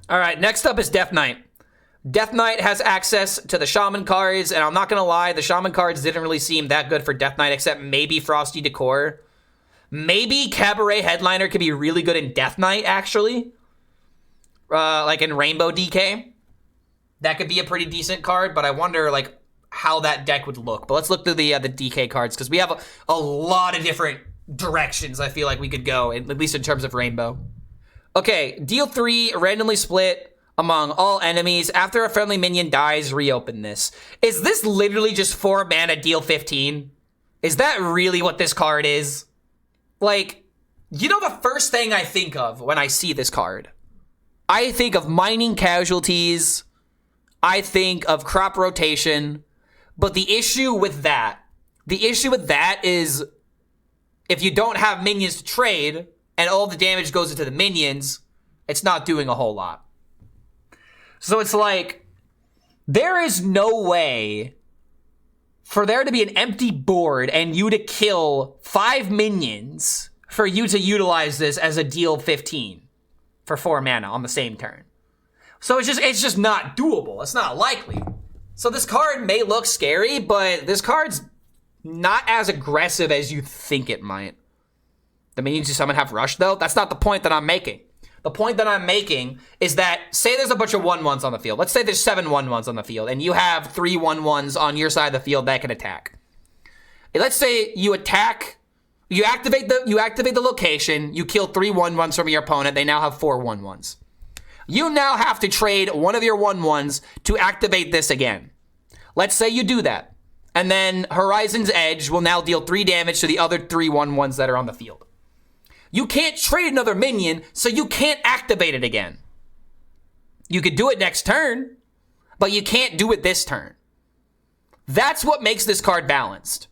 All right, next up is Death Knight. Death Knight has access to the Shaman cards, and I'm not going to lie, the Shaman cards didn't really seem that good for Death Knight, except maybe Frosty Decor. Maybe Cabaret Headliner could be really good in Death Knight, actually. Like in Rainbow DK. That could be a pretty decent card, but I wonder, like, how that deck would look. But let's look through the DK cards, because we have a lot of different directions I feel like we could go, at least in terms of Rainbow. Okay, deal 3, randomly split among all enemies. After a friendly minion dies, reopen this. Is this literally just 4 mana deal 15? Is that really what this card is? Like, you know the first thing I think of when I see this card? I think of mining casualties. I think of crop rotation. But the issue with that is if you don't have minions to trade and all the damage goes into the minions, it's not doing a whole lot. So it's like, there is no way for there to be an empty board and you to kill 5 minions for you to utilize this as a deal 15 for 4 mana on the same turn. So it's just not doable. It's not likely. So this card may look scary, but this card's not as aggressive as you think it might. The minions you summon have rush, though. That's not the point that I'm making. The point that I'm making is that, say there's a bunch of 1/1s on the field. Let's say there's 7 1/1s on the field, and you have 3 1/1s on your side of the field that can attack. And let's say you attack, you activate the location, you kill 3 1/1s from your opponent, they now have 4 1/1s. You now have to trade one of your 1/1s to activate this again. Let's say you do that. And then Horizon's Edge will now deal 3 damage to the other 3 1/1s that are on the field. You can't trade another minion, so you can't activate it again. You could do it next turn, but you can't do it this turn. That's what makes this card balanced.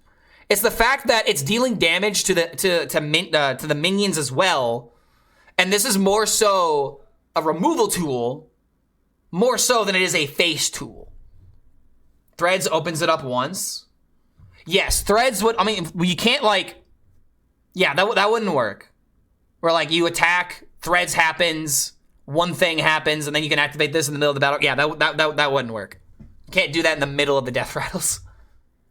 It's the fact that it's dealing damage to the minions as well, and this is more so a removal tool, more so than it is a face tool. Threads opens it up once. Yes, Threads would, I mean, you can't like, yeah, that wouldn't work. Where like you attack, Threads happens, one thing happens, and then you can activate this in the middle of the battle. Yeah, that wouldn't work. You can't do that in the middle of the death rattles.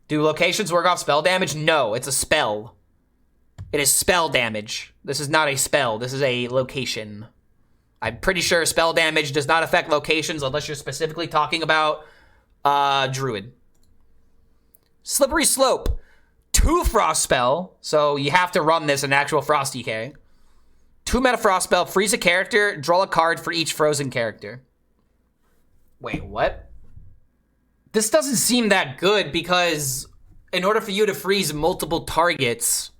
Do locations work off spell damage? No, it's a spell. It is spell damage. This is not a spell, this is a location. I'm pretty sure spell damage does not affect locations unless you're specifically talking about Druid. Slippery Slope. 2 Frost spell, so you have to run this in actual Frost DK. 2 mana Frost spell, freeze a character, draw a card for each frozen character. Wait, what? This doesn't seem that good because in order for you to freeze multiple targets,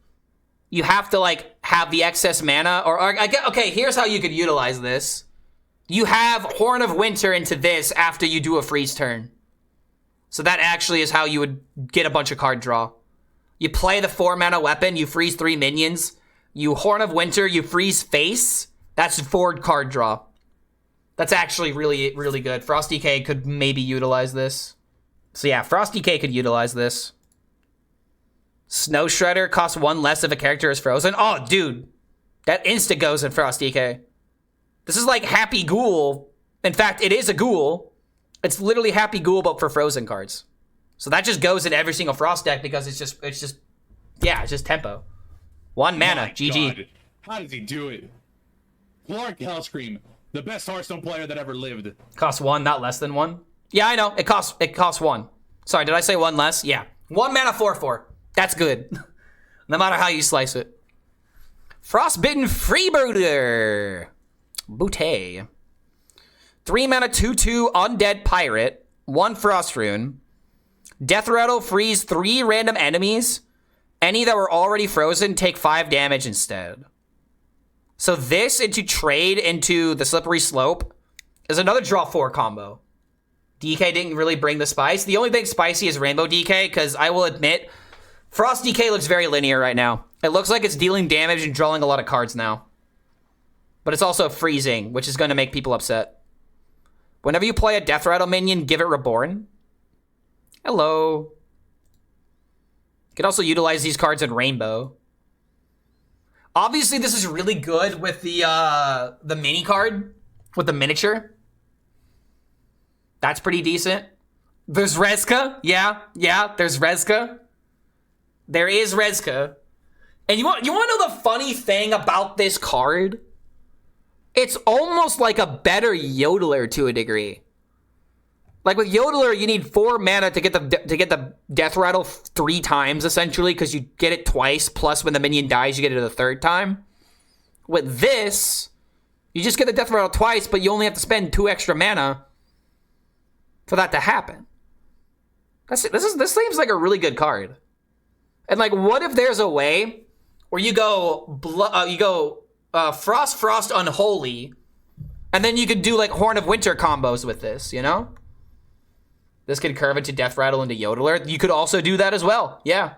you have to like have the excess mana, or I get, okay, here's how you could utilize this. You have Horn of Winter into this after you do a freeze turn. So that actually is how you would get a bunch of card draw. You play the 4 mana weapon, you freeze 3 minions, you Horn of Winter, you freeze face, that's 4 card draw. That's actually really, really good. Frost DK could maybe utilize this. So yeah, Frost DK could utilize this. Snow Shredder costs 1 less if a character is frozen. Oh, dude, that insta goes in Frost DK. This is like Happy Ghoul. In fact, it is a ghoul. It's literally Happy Ghoul, but for frozen cards. So that just goes in every single Frost deck because it's just tempo. 1 mana, My GG. God. How does he do it? Clark HELLSCREAM, the best Hearthstone player that ever lived. Costs 1, not less than 1. Yeah, I know. It costs 1. Sorry, did I say 1 less? Yeah. 1 mana 4/4. That's good. No matter how you slice it. Frostbitten Freebooter. Bootay. 3 mana 2/2 Undead Pirate. 1 Frost Rune. Death Rattle, freeze 3 random enemies. Any that were already frozen take 5 damage instead. So this into trade into the Slippery Slope is another draw 4 combo. DK didn't really bring the spice. The only thing spicy is Rainbow DK, because I will admit, Frost DK looks very linear right now. It looks like it's dealing damage and drawing a lot of cards now. But it's also freezing, which is going to make people upset. Whenever you play a Death Rattle minion, give it Reborn. Hello. You can also utilize these cards in Rainbow. Obviously, this is really good with the mini card, with the miniature. That's pretty decent. There's Rezka. Yeah, there's Rezka. There is Rezka. And you want to know the funny thing about this card? It's almost like a better Yodeler to a degree. Like with Yodeler, you need 4 mana to get the Death Rattle 3 times, essentially, because you get it twice, plus when the minion dies, you get it a 3rd time. With this, you just get the Death Rattle twice, but you only have to spend 2 extra mana for that to happen. This seems like a really good card. And like, what if there's a way where you go Frost, Unholy, and then you could do like Horn of Winter combos with this, you know? This could curve into Death Rattle into Yodeler. You could also do that as well, yeah.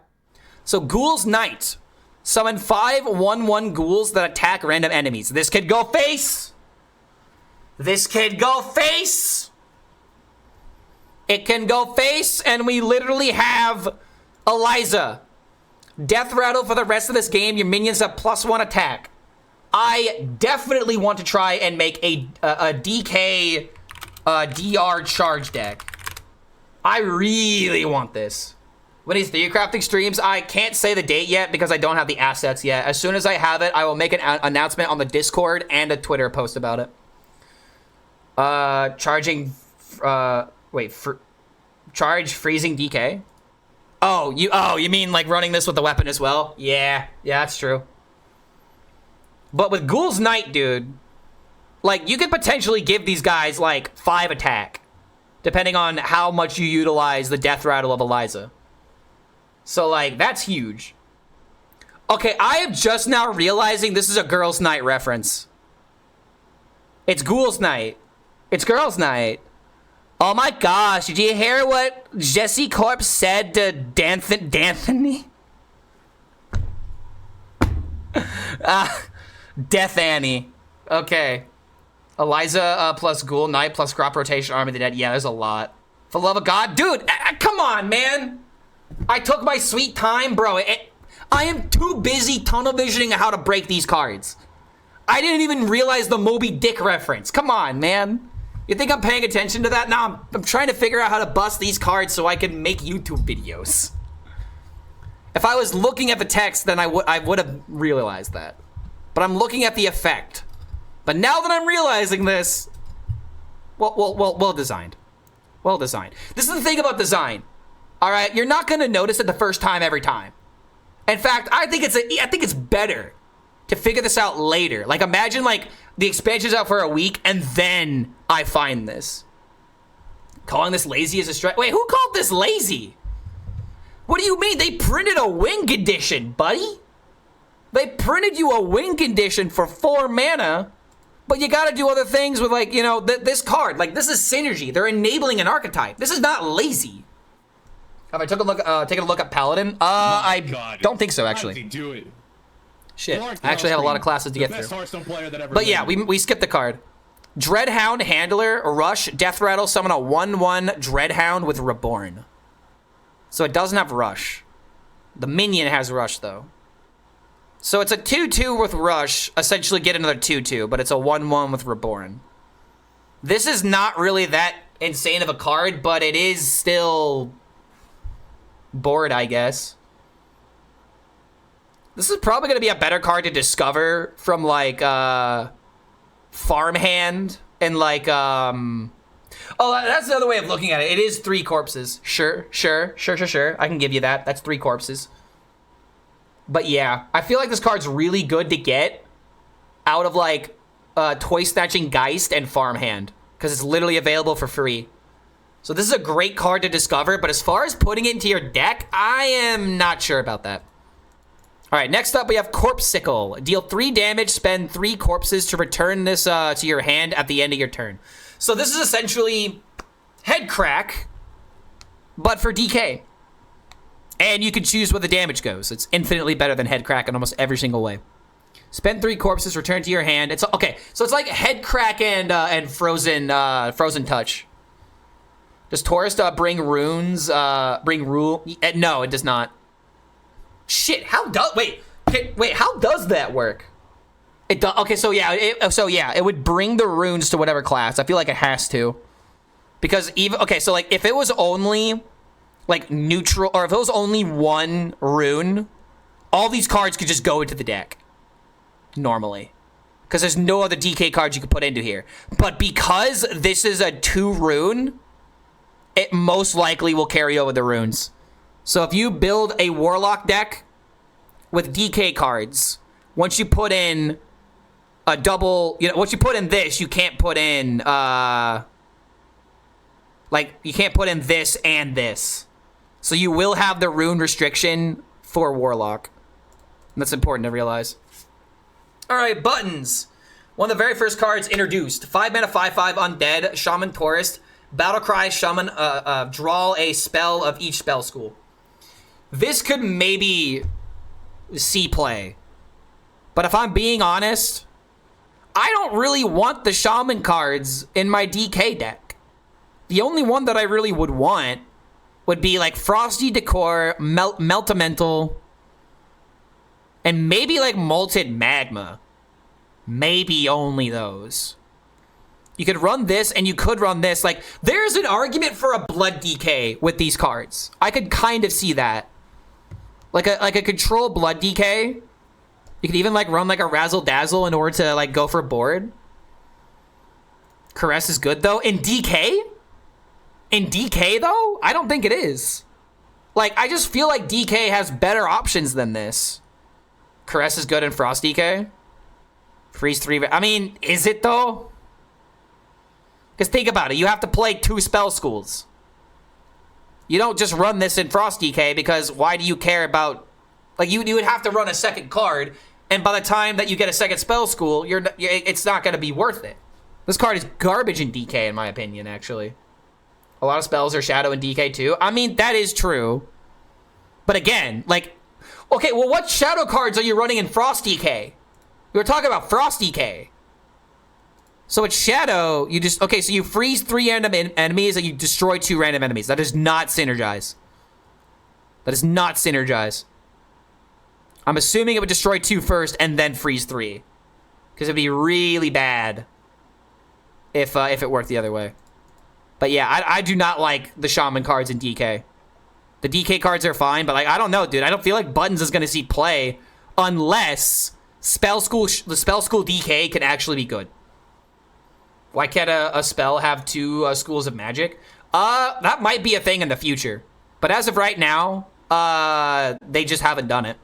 So Ghoul's Knight. Summon 5 1/1 ghouls that attack random enemies. This could go face! This could go face! It can go face, and we literally have Eliza. Death Rattle for the rest of this game. Your minions have +1 attack. I definitely want to try and make a DK DR charge deck. I really want this. When he's Theory Crafting streams, I can't say the date yet because I don't have the assets yet. As soon as I have it, I will make an announcement on the Discord and a Twitter post about it. Charging, charge freezing DK? Oh, you mean like running this with the weapon as well? Yeah, that's true. But with Ghoul's Knight, dude, like you could potentially give these guys like 5 attack, depending on how much you utilize the Death Rattle of Eliza. So like, that's huge. Okay, I am just now realizing this is a Girls' Night reference. It's Ghoul's Night. It's Girls' Night. Oh my gosh, did you hear what Jesse Corp said to D'Anthony? Death Annie. Okay. Eliza plus Ghoul Knight plus Crop Rotation Army of the Dead. Yeah, there's a lot. For the love of God. Dude, come on, man. I took my sweet time, bro. I am too busy tunnel visioning how to break these cards. I didn't even realize the Moby Dick reference. Come on, man. You think I'm paying attention to that? No, I'm trying to figure out how to bust these cards so I can make YouTube videos. If I was looking at the text, then I would have realized that. But I'm looking at the effect. But now that I'm realizing this, well designed. Well designed. This is the thing about design. All right, you're not gonna notice it the first time every time. In fact, I think it's better to figure this out later. Like, imagine like the expansion's out for a week and then I find this. Calling this lazy is a stretch. Wait, who called this lazy? What do you mean? They printed a wing condition, buddy. They printed you a wing condition for 4 mana, but you gotta do other things with, like, you know, this card. Like, this is synergy. They're enabling an archetype. This is not lazy. Have I taken a look at Paladin? I don't think so, actually. How did he do it? Shit. I actually have a lot of classes to get through. Hearthstone player that ever but yeah, lived. we skipped the card. Dreadhound Handler, Rush, Death Rattle, summon a 1/1 Dreadhound with Reborn. So it doesn't have Rush. The minion has Rush, though. So it's a 2/2 with Rush, essentially get another 2/2, but it's a 1/1 with Reborn. This is not really that insane of a card, but it is still bored, I guess. This is probably going to be a better card to discover from, like, Farmhand and, like, oh, that's another way of looking at it. It is 3 corpses. Sure. I can give you that. That's 3 corpses. But yeah, I feel like this card's really good to get out of, like, Toy Snatching Geist and Farmhand, because it's literally available for free. So this is a great card to discover, but as far as putting it into your deck, I am not sure about that. All right, next up we have Corpsicle. Deal 3 damage, spend 3 corpses to return this to your hand at the end of your turn. So this is essentially Headcrack, but for DK. And you can choose where the damage goes. It's infinitely better than Headcrack in almost every single way. Spend 3 corpses, return to your hand. It's okay. So it's like Headcrack and Frozen Touch. Does Tourist bring runes? Bring rule? No, it does not. Shit. How does how does that work? It does. Okay, so yeah, it would bring the runes to whatever class. I feel like it has to, because even okay, so like if it was only like neutral, or if it was only one rune, all these cards could just go into the deck normally, because there's no other DK cards you could put into here. But because this is a 2 rune, it most likely will carry over the runes. So if you build a Warlock deck with DK cards, once you put in a double, once you put in this, you can't put in, you can't put in this and this. So you will have the rune restriction for Warlock. That's important to realize. All right, buttons. One of the very first cards introduced. 5 mana, 5/5 undead, Shaman Tourist, Battlecry, Shaman, draw a spell of each spell school. This could maybe see play. But if I'm being honest, I don't really want the Shaman cards in my DK deck. The only one that I really would want would be like Frosty Decor, Meltamental, and maybe like Molten Magma. Maybe only those. You could run this and you could run this. Like, there's an argument for a Blood DK with these cards. I could kind of see that. Like a control Blood DK. You could even like run like a Razzle Dazzle in order to like go for board. Caress is good though. In DK? In DK though? I don't think it is. Like, I just feel like DK has better options than this. Caress is good in Frost DK. Freeze 3. I mean, is it though? Because think about it. You have to play 2 spell schools. You don't just run this in Frost DK because why do you care about... Like, you would have to run a second card, and by the time that you get a second spell school, it's not going to be worth it. This card is garbage in DK, in my opinion, actually. A lot of spells are Shadow in DK, too. I mean, that is true. But again, like... Okay, well, what Shadow cards are you running in Frost DK? We were talking about Frost DK. So it's Shadow, you just... Okay, so you freeze 3 random enemies and you destroy 2 random enemies. That does not synergize. That does not synergize. I'm assuming it would destroy 2 first and then freeze 3. Because it'd be really bad if it worked the other way. But yeah, I do not like the Shaman cards in DK. The DK cards are fine, but like, I don't know, dude. I don't feel like Buttons is going to see play unless the Spell School DK can actually be good. Why can't a spell have 2 schools of magic? That might be a thing in the future. But as of right now, they just haven't done it.